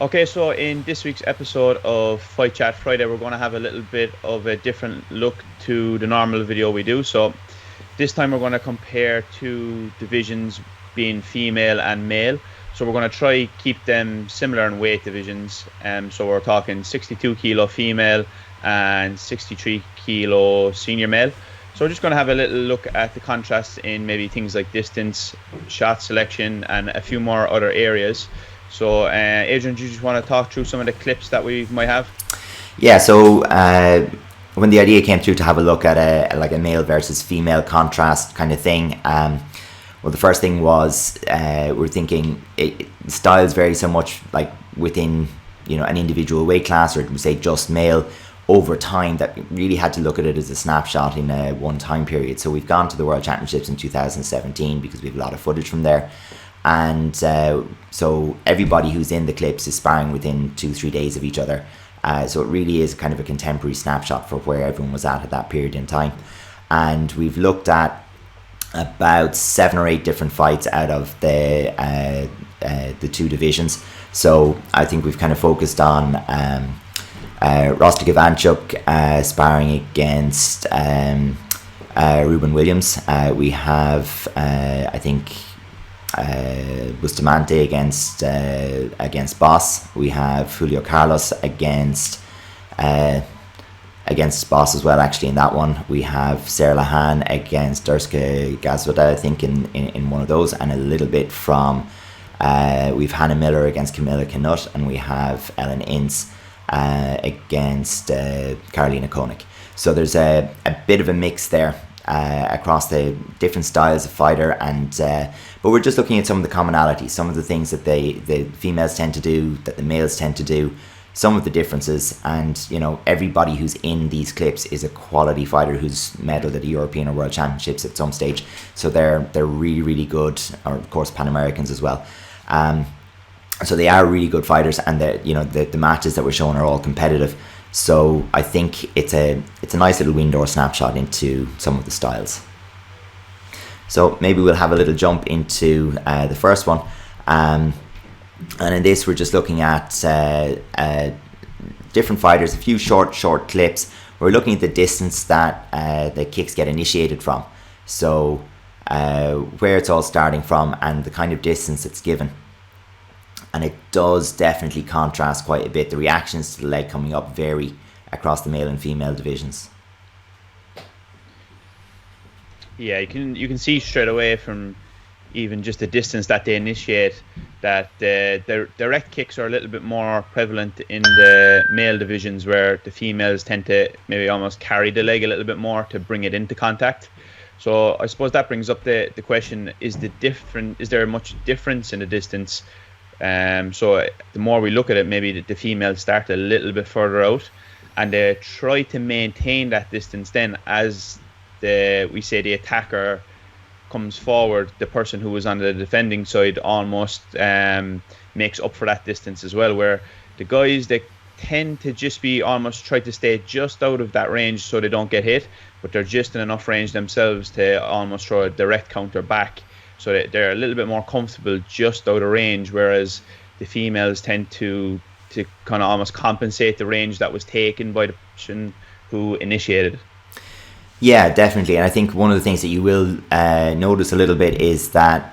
Okay, so in this week's episode of Fight Chat Friday, we're going to have a little bit of a different look to the normal video we do. So this time we're going to compare two divisions, being female and male. So we're going to try keep them similar in weight divisions. So we're talking 62 kilo female and 63 kilo senior male. So we're just going to have a little look at the contrasts in maybe things like distance, shot selection, and a few more other areas. So, Adrian, do you just want to talk through some of the clips that we might have? Yeah, so when the idea came through to have a look at a male versus female contrast kind of thing, well, the first thing was we're thinking styles vary so much, like within an individual weight class, or say just male, over time, that we really had to look at it as a snapshot in one time period. So we've gone to the World Championships in 2017 because we have a lot of footage from there. And so everybody who's in the clips is sparring within 2-3 days of each other. So it really is kind of a contemporary snapshot for where everyone was at that period in time. And we've looked at about 7 or 8 different fights out of the two divisions. So I think we've kind of focused on Rostik Ivanchuk sparring against Reuben Williams. We have, I think, Bustamante against Boss. We have Julio Carlos against Boss as well, actually, in that one. We have Sarah Lehane against Urska Gazvoda, I think, in one of those, and a little bit from we've Hanna Miller against Camila Canut, and we have Ince against Karolina Konik. So there's a bit of a mix there across the different styles of fighter, and but we're just looking at some of the commonalities, some of the things that the females tend to do, that the males tend to do, some of the differences. And everybody who's in these clips is a quality fighter who's medaled at the European or World Championships at some stage, so they're really, really good, or of course Pan Americans as well. So they are really good fighters, and the matches that we're showing are all competitive. So I think it's a nice little window or snapshot into some of the styles. So maybe we'll have a little jump into the first one. And in this, we're just looking at different fighters, a few short clips. We're looking at the distance that the kicks get initiated from. So where it's all starting from and the kind of distance it's given. And it does definitely contrast quite a bit. The reactions to the leg coming up vary across the male and female divisions. Yeah, you can see straight away from even just the distance that they initiate that the direct kicks are a little bit more prevalent in the male divisions, where the females tend to maybe almost carry the leg a little bit more to bring it into contact. So I suppose that brings up the question: is there much difference in the distance? So the more we look at it, maybe the females start a little bit further out, and they try to maintain that distance. Then, as the attacker comes forward, the person who was on the defending side almost makes up for that distance as well. Where the guys, they tend to just be almost try to stay just out of that range so they don't get hit, but they're just in enough range themselves to almost throw a direct counter back. So they're a little bit more comfortable just out of range, whereas the females tend to kind of almost compensate the range that was taken by the person who initiated. Yeah, definitely. And I think one of the things that you will notice a little bit is that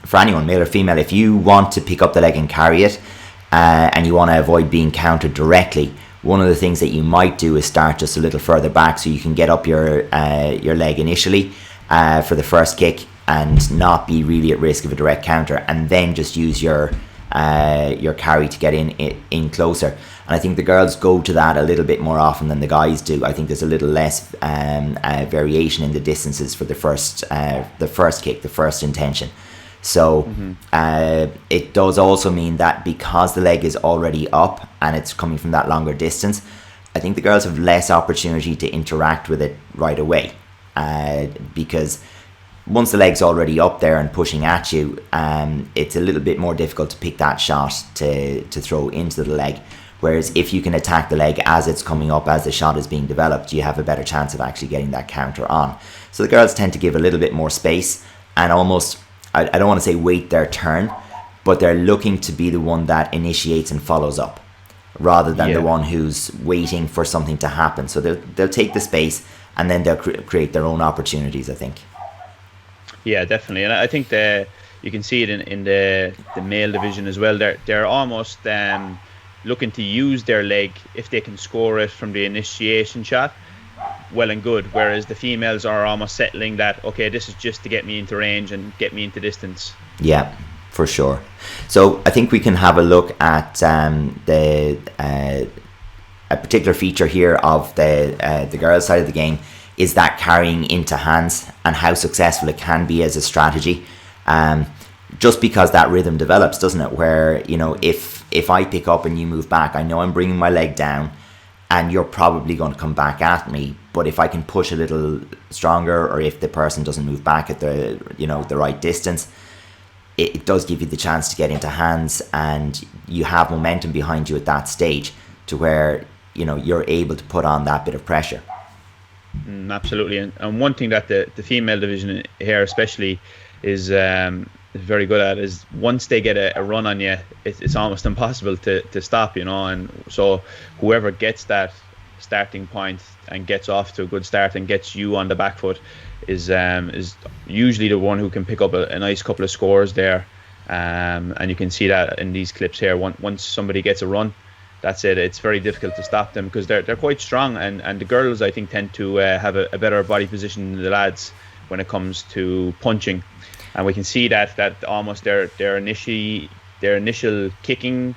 for anyone, male or female, if you want to pick up the leg and carry it and you want to avoid being countered directly, one of the things that you might do is start just a little further back so you can get up your leg initially for the first kick and not be really at risk of a direct counter, and then just use your carry to get in closer. And I think the girls go to that a little bit more often than the guys do. I think there's a little less variation in the distances for the first kick, the first intention. So it does also mean that because the leg is already up and it's coming from that longer distance, I think the girls have less opportunity to interact with it right away, because once the leg's already up there and pushing at you, it's a little bit more difficult to pick that shot to throw into the leg. Whereas if you can attack the leg as it's coming up, as the shot is being developed, you have a better chance of actually getting that counter on. So the girls tend to give a little bit more space and almost, I don't want to say wait their turn, but they're looking to be the one that initiates and follows up, rather than the one who's waiting for something to happen. So they'll take the space, and then they'll create their own opportunities, I think. Yeah, definitely. And I think you can see it in the male division as well. They're almost looking to use their leg if they can score it from the initiation shot, well and good. Whereas the females are almost settling that, okay, this is just to get me into range and get me into distance. Yeah, for sure. So I think we can have a look at a particular feature here of the girls' side of the game, is that carrying into hands and how successful it can be as a strategy. Just because that rhythm develops, doesn't it? Where, you know, if I pick up and you move back, I know I'm bringing my leg down and you're probably going to come back at me. But if I can push a little stronger, or if the person doesn't move back at the right distance, it does give you the chance to get into hands, and you have momentum behind you at that stage to where, you know, you're able to put on that bit of pressure. Absolutely. And one thing that the female division here especially is very good at is, once they get a run on you, it's almost impossible to stop, you know. And so whoever gets that starting point and gets off to a good start and gets you on the back foot is usually the one who can pick up a nice couple of scores there. And you can see that in these clips here. Once somebody gets a run, that's it. It's very difficult to stop them, because they're quite strong, and the girls, I think, tend to have a better body position than the lads when it comes to punching. And we can see that almost their initial kicking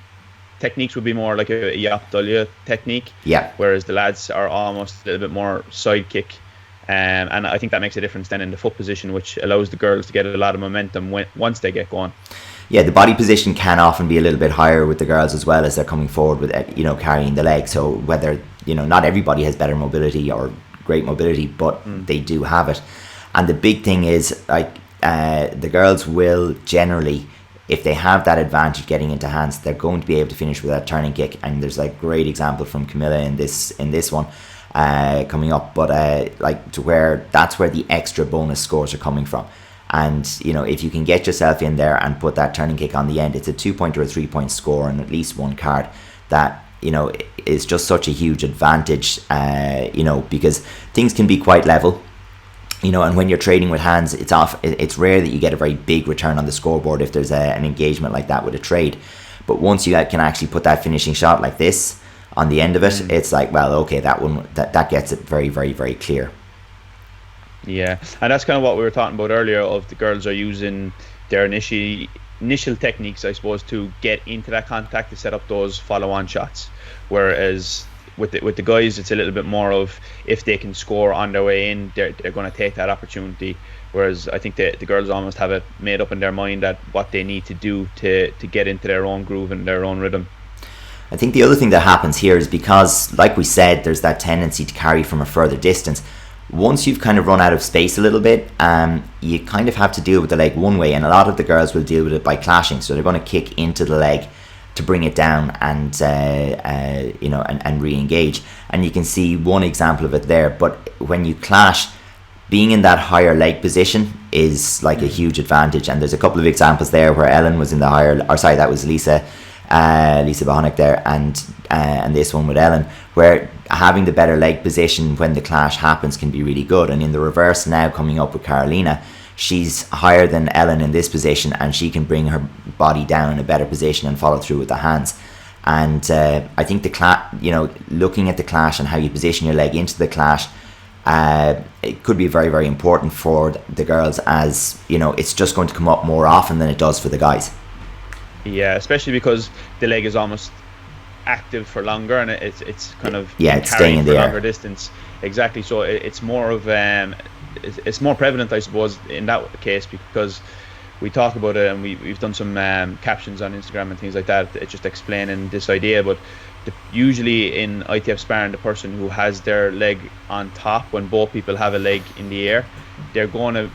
techniques would be more like a yapdolya technique. Yeah. Whereas the lads are almost a little bit more side kick. And I think that makes a difference then in the foot position, which allows the girls to get a lot of momentum once they get going. Yeah, the body position can often be a little bit higher with the girls as well, as they're coming forward with, you know, carrying the leg. So whether, you know, not everybody has better mobility or great mobility, but they do have it. And the big thing is, like, the girls will generally, if they have that advantage getting into hands, they're going to be able to finish with that turning kick. And there's a great example from Camila in this one coming up, but like, to where that's where the extra bonus scores are coming from. And, you know, if you can get yourself in there and put that turning kick on the end, it's a 2-point or a 3-point score and at least one card. That, you know, is just such a huge advantage, you know, because things can be quite level, you know, and when you're trading with hands, it's rare that you get a very big return on the scoreboard if there's an engagement like that with a trade. But once you can actually put that finishing shot like this on the end of it, it's like, well, okay, that gets it very, very, very clear. Yeah, and that's kind of what we were talking about earlier, of the girls are using their initial techniques, I suppose, to get into that contact, to set up those follow-on shots. Whereas with the guys, it's a little bit more of, if they can score on their way in, they're going to take that opportunity. Whereas I think the girls almost have it made up in their mind that what they need to do to get into their own groove and their own rhythm. I think the other thing that happens here is, because, like we said, there's that tendency to carry from a further distance. Once you've kind of run out of space a little bit, you kind of have to deal with the leg one way, and a lot of the girls will deal with it by clashing. So they're going to kick into the leg to bring it down and you know, and re-engage. And you can see one example of it there. But when you clash, being in that higher leg position is like a huge advantage. And there's a couple of examples there where Ellen was in the higher, or sorry, that was Liza Bohonic there, and this one with Ellen, where having the better leg position when the clash happens can be really good. And in the reverse now, coming up with Karolina, she's higher than Ellen in this position, and she can bring her body down in a better position and follow through with the hands. And I think you know, looking at the clash and how you position your leg into the clash, it could be very, very important for the girls, as, you know, it's just going to come up more often than it does for the guys. Yeah, especially because the leg is almost active for longer, and it's kind of it's staying in the longer air. Distance. Exactly. So it's more of it's more prevalent, I suppose, in that case, because we talk about it, and we've done some captions on Instagram and things like that, just explaining this idea. But usually in ITF sparring, the person who has their leg on top, when both people have a leg in the air, they're going to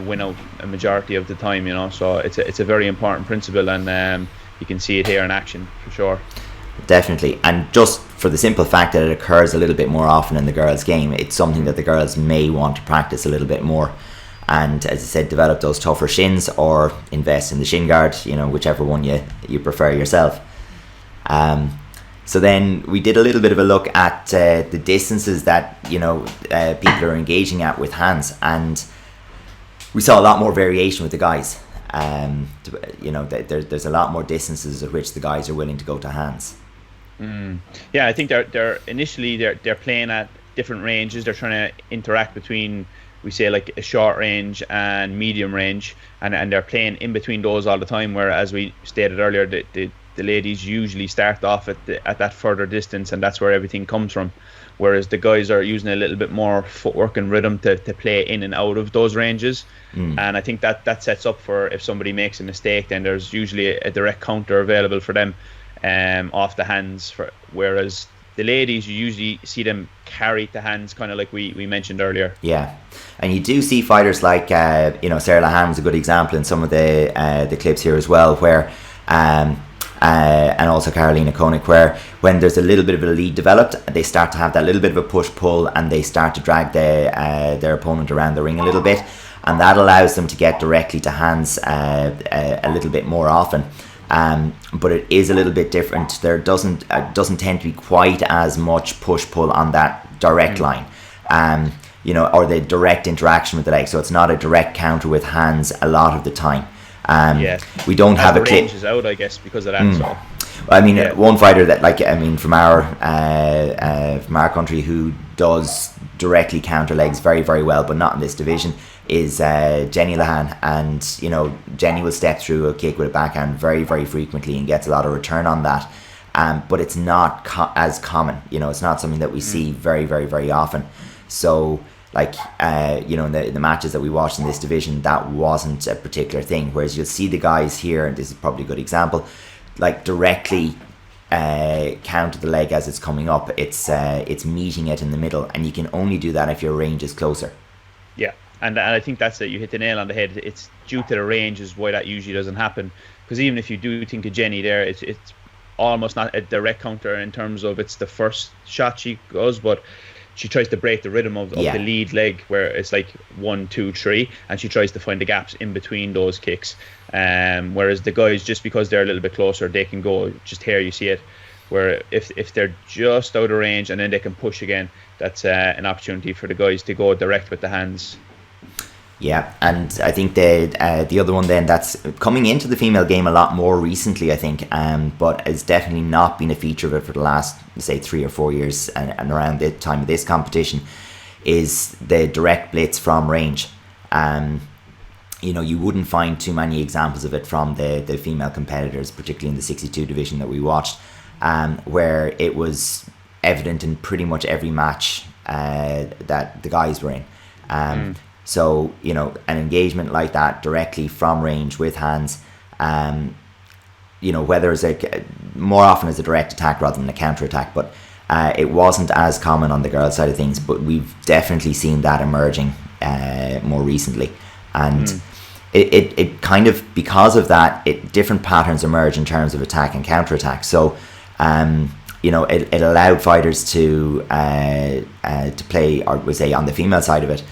win out a majority of the time, you know. So it's a very important principle, and you can see it here in action for sure. Definitely. And just for the simple fact that it occurs a little bit more often in the girls' game, it's something that the girls may want to practice a little bit more. and, as I said, develop those tougher shins or invest in the shin guard, whichever one you prefer yourself. So then we did a little bit of a look at the distances that people are engaging at with hands, and we saw a lot more variation with the guys. There's a lot more distances at which the guys are willing to go to hands. Yeah, I think they're initially playing at different ranges. They're trying to interact between, we say, like a short range and medium range, and they're playing in between those all the time. Where, as we stated earlier, the ladies usually start off at that further distance, and that's where everything comes from. Whereas the guys are using a little bit more footwork and rhythm to play in and out of those ranges. And I think that sets up for, if somebody makes a mistake, then there's usually a direct counter available for them off the hands. Whereas the ladies, you usually see them carry the hands, kind of like we mentioned earlier. Yeah, and you do see fighters like Sarah Lehane was a good example in some of the clips here as well, where and also Karolina, Konik, where when there's a little bit of a lead developed, they start to have that little bit of a push-pull, and they start to drag their opponent around the ring a little bit, and that allows them to get directly to hands a little bit more often. But it is a little bit different. There doesn't tend to be quite as much push-pull on that direct line, or the direct interaction with the leg. So it's not a direct counter with hands a lot of the time. We don't have a clip. Range is out, I guess, because of that. So, I mean, one fighter that, from our country, who does directly counter legs very, very well, but not in this division, is Jenny Lehane. And Jenny will step through a kick with a backhand very, very frequently and gets a lot of return on that. But it's not as common. It's not something that we see very, very, very often. So, in the matches that we watched in this division, that wasn't a particular thing. Whereas you'll see the guys here, and this is probably a good example, directly counter the leg as it's coming up. It's meeting it in the middle, and you can only do that if your range is closer. Yeah, and I think that's it. You hit the nail on the head. It's due to the range is why that usually doesn't happen. Because even if you do think of Jenny there, it's almost not a direct counter in terms of it's the first shot she goes, but she tries to break the rhythm of the lead leg, where it's like 1, 2, 3, and she tries to find the gaps in between those kicks. Whereas the guys, just because they're a little bit closer, they can go just here. You see it, where if they're just out of range and then they can push again, that's an opportunity for the guys to go direct with the hands. Yeah, and I think the other one then that's coming into the female game a lot more recently, I think, but has definitely not been a feature of it for the last, say, 3 or 4 years, and around the time of this competition, is the direct blitz from range. You wouldn't find too many examples of it from the female competitors, particularly in the 62 division that we watched, where it was evident in pretty much every match that the guys were in. So, an engagement like that directly from range with hands, whether it's more often as a direct attack rather than a counter attack, but it wasn't as common on the girls' side of things, but we've definitely seen that emerging more recently. And it kind of, because of that, different patterns emerge in terms of attack and counter attack. So, it allowed fighters to play, or we say on the female side of it,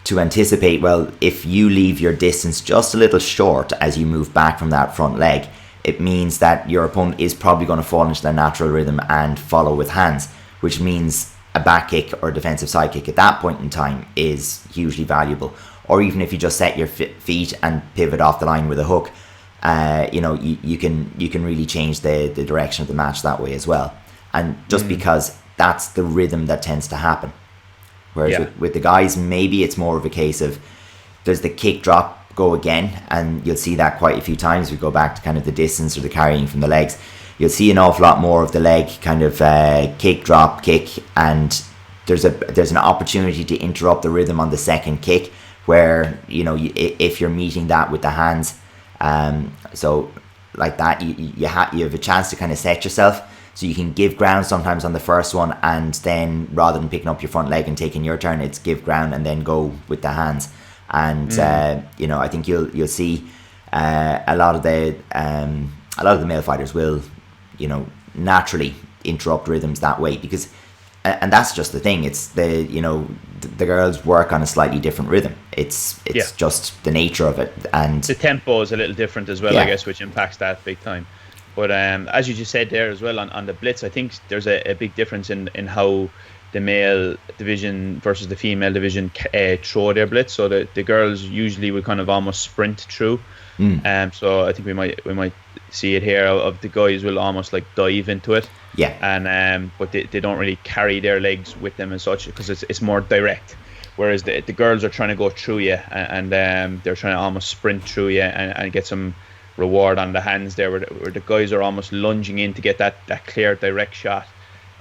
to anticipate, well, if you leave your distance just a little short as you move back from that front leg, it means that your opponent is probably going to fall into their natural rhythm and follow with hands, which means a back kick or defensive side kick at that point in time is hugely valuable. Or even if you just set your feet and pivot off the line with a hook, you can really change the direction of the match that way as well. And just because that's the rhythm that tends to happen. Whereas with the guys, maybe it's more of a case of there's the kick drop go again, and you'll see that quite a few times. We go back to kind of the distance or the carrying from the legs. You'll see an awful lot more of the leg kind of kick, drop, kick, and there's an opportunity to interrupt the rhythm on the second kick, where if you're meeting that with the hands, so like that, you have a chance to kind of set yourself. So you can give ground sometimes on the first one, and then rather than picking up your front leg and taking your turn, it's give ground and then go with the hands. And I think you'll see a lot of the male fighters will naturally interrupt rhythms that way, because and that's just the thing. It's the girls work on a slightly different rhythm. It's just the nature of it, and the tempo is a little different as well, I guess, which impacts that big time. But as you just said there as well on the blitz, I think there's a big difference in how the male division versus the female division throw their blitz. So the girls usually would kind of almost sprint through. So I think we might see it here of the guys will almost like dive into it. Yeah. And but they don't really carry their legs with them and such, because it's more direct. Whereas the girls are trying to go through you, and they're trying to almost sprint through you and get some reward on the hands there, where the guys are almost lunging in to get that clear direct shot.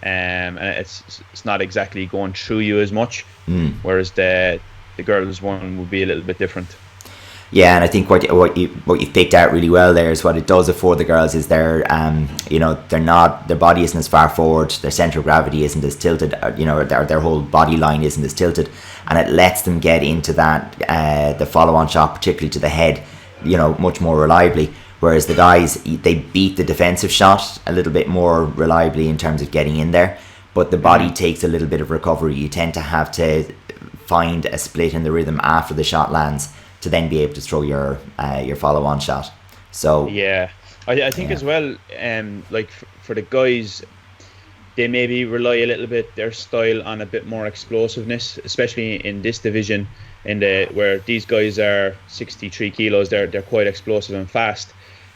And it's not exactly going through you as much. Whereas the girls one would be a little bit different. Yeah, and I think what you've picked out really well there is what it does for the girls is their body isn't as far forward, their center of gravity isn't as tilted, their whole body line isn't as tilted, and it lets them get into that the follow-on shot, particularly to the head, much more reliably. Whereas the guys, they beat the defensive shot a little bit more reliably in terms of getting in there, but the body takes a little bit of recovery. You tend to have to find a split in the rhythm after the shot lands to then be able to throw your follow-on shot. So yeah, I think as well, like for the guys, they maybe rely a little bit their style on a bit more explosiveness, especially in this division, where these guys are 63 kilos, they're quite explosive and fast.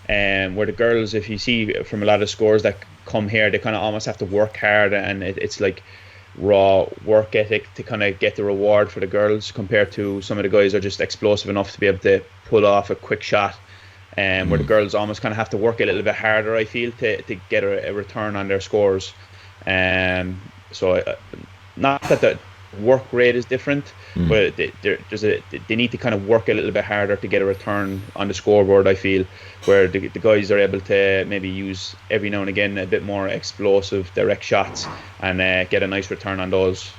Where the girls, if you see from a lot of scores that come here, they kind of almost have to work hard, and it's like raw work ethic to kind of get the reward for the girls, compared to some of the guys are just explosive enough to be able to pull off a quick shot, where the girls almost kind of have to work a little bit harder, I feel, to get a return on their scores. So not that the work rate is different, but they need to kind of work a little bit harder to get a return on the scoreboard, I feel, where the guys are able to maybe use every now and again a bit more explosive direct shots and get a nice return on those.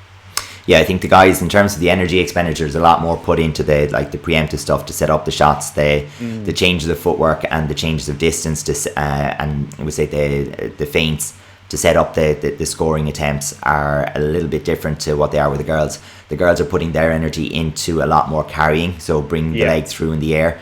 Yeah, I think the guys, in terms of the energy expenditure, is a lot more put into the preemptive stuff to set up the shots, the changes of footwork and the changes of distance and we say the feints to set up the scoring attempts are a little bit different to what they are with the girls. The girls are putting their energy into a lot more carrying, so bringing the leg through in the air.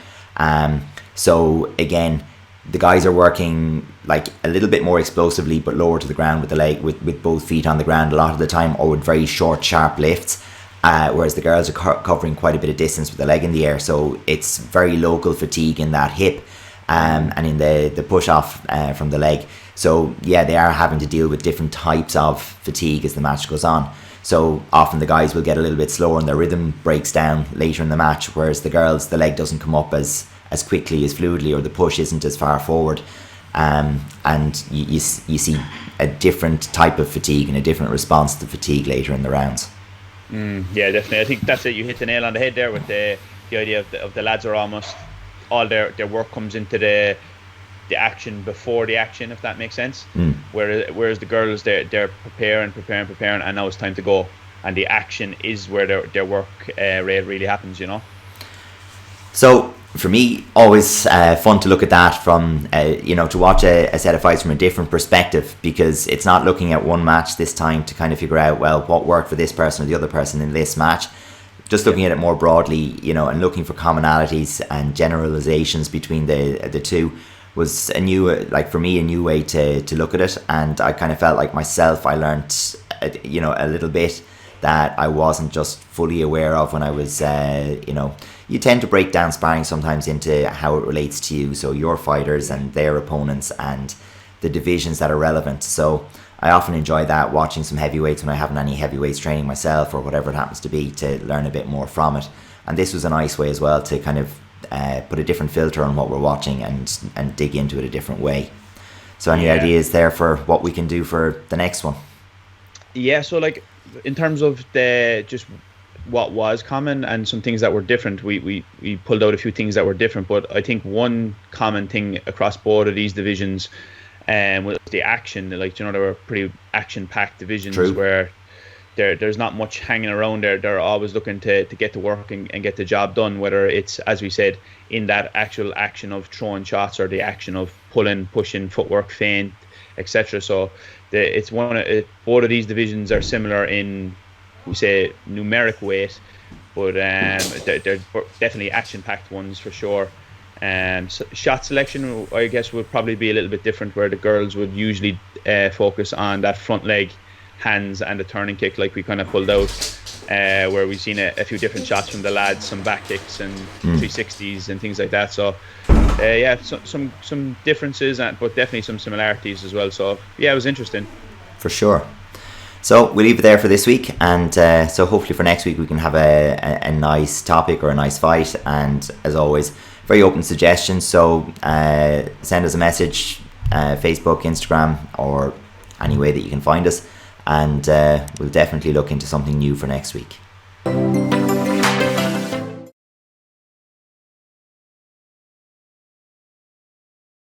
So again, the guys are working like a little bit more explosively, but lower to the ground with the leg, with both feet on the ground a lot of the time, or with very short, sharp lifts. Whereas the girls are covering quite a bit of distance with the leg in the air, so it's very local fatigue in that hip and in the push off from the leg. So yeah, they are having to deal with different types of fatigue as the match goes on. So often the guys will get a little bit slower and their rhythm breaks down later in the match, whereas the girls, the leg doesn't come up as quickly, as fluidly, or the push isn't as far forward. And you see a different type of fatigue and a different response to fatigue later in the rounds. Yeah, definitely. I think that's it. You hit the nail on the head there with the idea of the lads are almost all their work comes into the action before the action, if that makes sense. Whereas the girls, they're preparing, and now it's time to go, and the action is where their work rate really happens, So for me, always fun to look at that from to watch a set of fights from a different perspective, because it's not looking at one match this time to kind of figure out, well, what worked for this person or the other person in this match. Just looking at it more broadly, and looking for commonalities and generalizations between the two was a new way to look at it. And I kind of felt like myself, I learned a little bit that I wasn't just fully aware of when I was you tend to break down sparring sometimes into how it relates to you, so your fighters and their opponents and the divisions that are relevant. So I often enjoy that, watching some heavyweights when I haven't any heavyweights training myself or whatever it happens to be, to learn a bit more from it. And this was a nice way as well to kind of put a different filter on what we're watching and dig into it a different way. So any ideas there for what we can do for the next one? Yeah, so like in terms of just what was common and some things that were different, we pulled out a few things that were different, but I think one common thing across both of these divisions was the action. Like, they were pretty action-packed divisions. True. Where there's not much hanging around there. They're always looking to get to work and get the job done, whether it's, as we said, in that actual action of throwing shots or the action of pulling, pushing, footwork, feint, etc. So both of these divisions are similar in, we say, numeric weight, but they're definitely action-packed ones for sure. So shot selection, I guess, would probably be a little bit different, where the girls would usually focus on that front leg, hands, and the turning kick, like we kind of pulled out, where we've seen a few different shots from the lads, some back kicks and 360s and things like that. So some differences, but definitely some similarities as well. So yeah, it was interesting. For sure. So we'll leave it there for this week, and so hopefully for next week we can have a nice topic or a nice fight. And as always, very open suggestions, so send us a message, Facebook, Instagram, or any way that you can find us, and we'll definitely look into something new for next week.